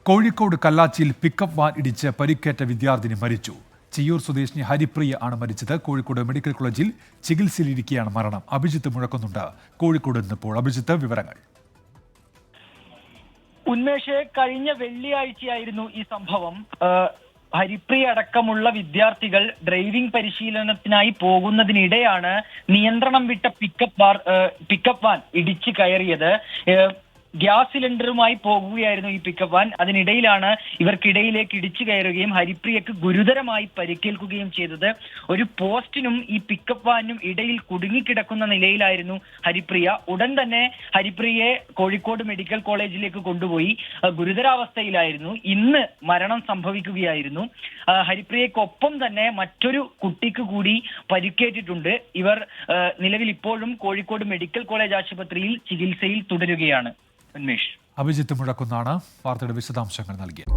Kozhikode കല്ലാച്ചിയിൽ pickup van ഇടിച്ച് പരിക്കേറ്റ വിദ്യാർത്ഥിനി മരിച്ചു. ചിയ്യൂർ സ്വദേശിനി ഹരിപ്രിയ ആണ് മരിച്ചത്. കോഴിക്കോട് മെഡിക്കൽ കോളേജിൽ ചികിത്സയിലിരിക്കെയാണ് മരണം. അഭിജിത്ത് മുഴക്കുന്നുണ്ട് കോഴിക്കോട് നിന്നിപ്പോൾ. അഭിജിത്ത്, വിവരങ്ങൾ. ഉന്മേഷ്, കഴിഞ്ഞ വെള്ളിയാഴ്ചയായിരുന്നു ഈ സംഭവം. ഹരിപ്രിയ അടക്കമുള്ള വിദ്യാർത്ഥികൾ ഡ്രൈവിംഗ് പരിശീലനത്തിനായി പോകുന്നതിനിടെയാണ് നിയന്ത്രണം വിട്ട പിക്കപ്പ് വാൻ ഇടിച്ചു കയറിയത്. ഗ്യാസ് സിലിണ്ടറുമായി പോകുകയായിരുന്നു ഈ പിക്കപ്പ് വാൻ. അതിനിടയിലാണ് ഇവർക്കിടയിലേക്ക് ഇടിച്ചു കയറുകയും ഹരിപ്രിയക്ക് ഗുരുതരമായി പരിക്കേൽക്കുകയും ചെയ്തത്. ഒരു പോസ്റ്റിനും ഈ പിക്കപ്പ് വാനും ഇടയിൽ കുടുങ്ങിക്കിടക്കുന്ന നിലയിലായിരുന്നു ഹരിപ്രിയ. ഉടൻ തന്നെ ഹരിപ്രിയയെ കോഴിക്കോട് മെഡിക്കൽ കോളേജിലേക്ക് കൊണ്ടുപോയി. ഗുരുതരാവസ്ഥയിലായിരുന്നു. ഇന്ന് മരണം സംഭവിക്കുകയായിരുന്നു. ഹരിപ്രിയക്കൊപ്പം തന്നെ മറ്റൊരു കുട്ടിക്ക് കൂടി പരിക്കേറ്റിട്ടുണ്ട്. ഇവർ നിലവിൽ ഇപ്പോഴും കോഴിക്കോട് മെഡിക്കൽ കോളേജ് ആശുപത്രിയിൽ ചികിത്സയിൽ തുടരുകയാണ്. അഭിജിത്ത് മുഴക്കുന്നാണ് വാർത്തയുടെ വിശദാംശങ്ങൾ നൽകിയത്.